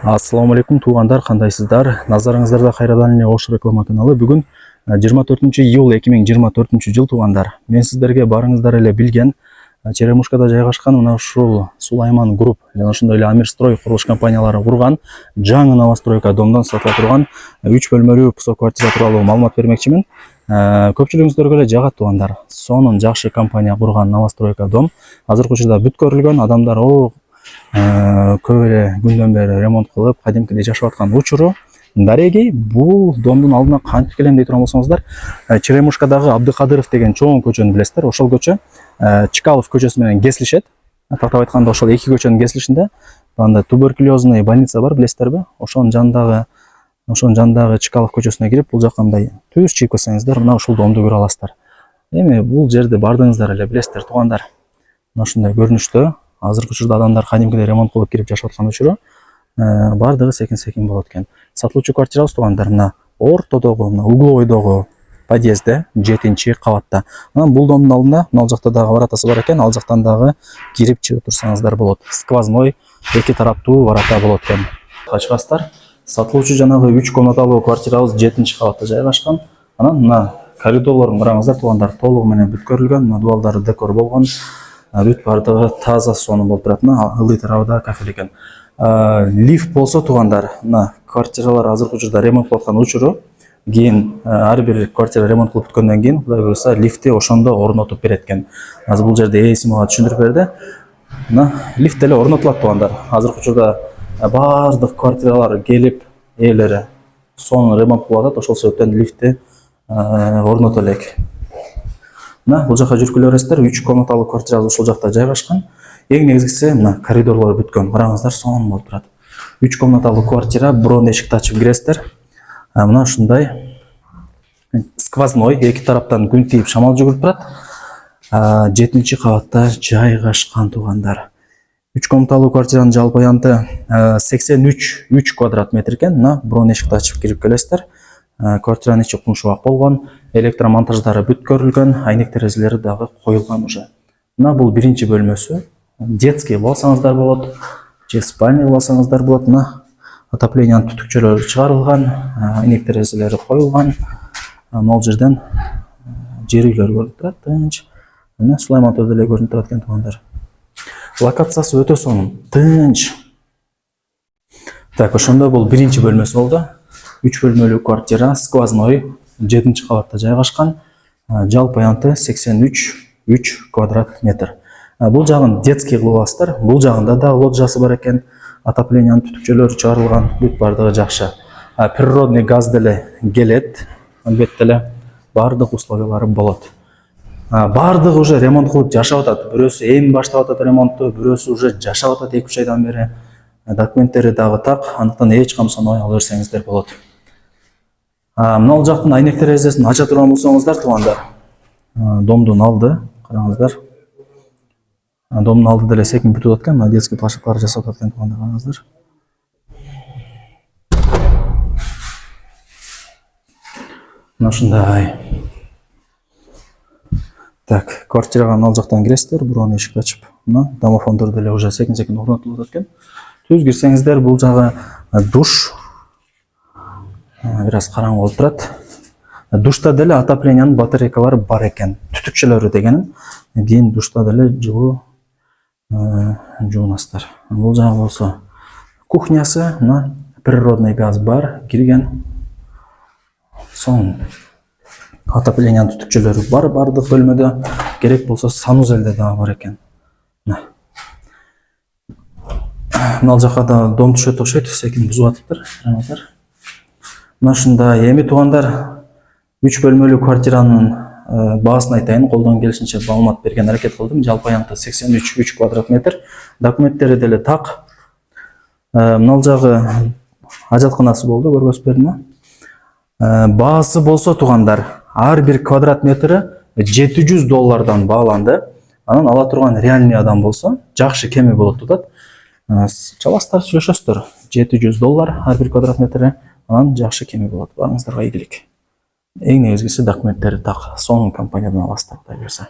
Ассаламу алейкум туугандар, кандайсыздар? Назарыңыздарда кайрадан эле Ош реклама каналы. Бүгүн 24-июл 2024 жыл туугандар. Мен сиздерге барыңыздар эле билген Черемушкада жайгашкан мына ушул Сулайман Групп жана ошондой эле Амирстрой курулуш компаниялары курган жаңы новостройка домдон сатыла турган 3 бөлмөлүү пусо квартира тууралуу маалымат бермекчимин. Көпчүлүгүңүздөргө эле жагат туугандар. Сонун жакшы компания курган новостройка дом азыркы учурда бүткөрүлгөн. Адамдар көп эле күндөн бери ремонт кылып, кадимкидей жашап аткан учуру дареги бул домдун алдына кантип келем дей турган болсоңуздар, Черемушкадагы Абдыкадыров деген чоң көчөнү билесиздер. Ошол көчө Чкалов көчөсү менен кесилишет. Тактап айтканда ошол эки көчөнүн кесилишинде анда туберкулезный больница бар, билесиздерби? Ошонун жанындагы Чкалов көчөсүнө кирип, бул жака мындай түз чийип кетсеңиздер, мына ушул домду көрө аласыздар. Эми бул жерди бардыңыздар эле билесиздер туугандар. Мына ушундай көрүнүштө азыркы учурда адамдар кадимкидей ремонт кылып кирип жашап аткан учуру бардыгы секин болот экен. Сатылуучу квартирабыз туугандар мына ортодогу, мына угловойдогу подъездде 7-кабатта. Анан бул домдун алдында мына жакта дагы варатасы бар экен, ал жактан дагы кирип чыгып турсаңыздар болот. Сквозной эки тараптуу варата болот экен. Качкастар, сатылуучу жанагы 3 комнаталуу квартирабыз 7-кабатта жайгашкан. Анан мына коридорлорун караңыздар туугандар, толугу менен бүткөрүлгөн, мына дубалдары декор болгон. Бүт бардыгы таза сонун болуп турат. Мына ылдый тарабы да кафель экен. Лифт болсо туугандар, мына квартиралар азыркы учурда ремонт кылып аткан учуру, кийин ар бир квартира ремонт кылып бүткөндөн кийин Кудай буйруса лифтти ошондо орнотуп берет экен. Азыр бул жерде ээси мага түшүндүрүп берди. Мына лифт деле орнотулат туугандар. Азыркы учурда бардык квартиралар келип, ээлери сонун ремонт кылып атат. Ошол себептен лифтти орното элек. Мына бул жака жүрүп келе бересиздер. 3 комнаталуу квартирабыз ушул жакта жайгашкан. Эң негизгиси мына коридорлор бүткөн. Караңыздар, сонун болуп турат. 3 комнаталуу квартира, бирок эшикти ачып киресиздер. Мына ушундай сквозной эки тараптан күн тийип шамал жүгүрүп турат. 7-кабатта жайгашкан туугандар. 3 комнаталуу квартиранын жалпы аянты 83 квадрат метр экен. Мына бирок эшикти ачып кирип келесиздер. Квартиранын ичи кумшубак болгон, электромонтаждары бүткөрүлгөн, айнек терезелери дагы коюлган уже. Мына бул биринчи бөлмөсү. Детский алсаңыздар болот, же спальня алсаңыздар болот. Мына отоплениянын түтүкчөлөрү чыгарылган, айнек терезелери коюлган. Могул жерден жер үйлөр көрүнүп турат, тынч. Мына Сулайман тоо деле көрүнүп турат экен туугандар. Локациясы өтө сонун, тынч. Так, ошондо бул биринчи бөлмөсү болду. 3 бөлмөлүү квартира, сквозной, 7-кабатта жайгашкан. Жалпы аянты 83 квадрат метр. Бул жагын детский кылып аласыздар. Бул жагында да лоджиясы бар экен. Отоплениянын түтүкчөлөрү чыгарылган, бүт бардыгы жакшы. Природный газ деле келет. Албетте эле бардык условиялары болот. Бардыгы уже ремонт кылып жашап атат. Бирөөсү эми баштап атат ремонтту, бирөөсү уже жашап атат 2-3 айдан бери. Документтери дагы так, андыктан эч камсынбай ала берсеңиздер болот. Мына ал жактын айнек терезесин ача турган болсоңуздар туугандар, домдун алды, караңыздар. Домдун алды деле секин бүтүп аткан, мына детский площадкалар жасап аткан туугандар, караңыздар. Мына ушундай. Так, квартирага ал жактан киресиздер, бирок эшикти ачып, мына домофондор деле уже секин орнотулуп атат экен. Түз кирсеңиздер, бул жагы душ. Бир аз караңгы болуп турат. Душта деле отоплениянын батарейкалары бар экен. Түтүкчөлөрү дегеним. Кийин душта деле жылуу жуунасыздар. Бул жагы болсо кухнясы, мына природный газ бар, кирген. Сонун. Отоплениянын түтүкчөлөрү бар, бардык бөлмөдө. Керек болсо санузел дагы бар экен. Мына жака да дом түшөт окшойт, секин бузуп атыптыр, караңыздар. Мына ушундай. Эми туугандар, 3 бөлмөлүү квартиранын баасын айтайын, колдон келишинче маалымат берген аракет кылдым. Жалпы аянты 83 квадрат метр. Документтери деле так. Мына жагы ажатканасы болду, көргөзүп баасы болсо туугандар, ар бир квадрат метри $700 бааланды. Анан ала турган реальный адам болсо жакшы кеми болот тутат. Чаластар сүйлөшөсүздөр. $700 ар бир квадрат метри. Анан жакшы кеми болот. Барыңыздарга ийгилик. Эң негизгиси документтери так. Сонун компаниядан аласыздар, Кудай буйруса.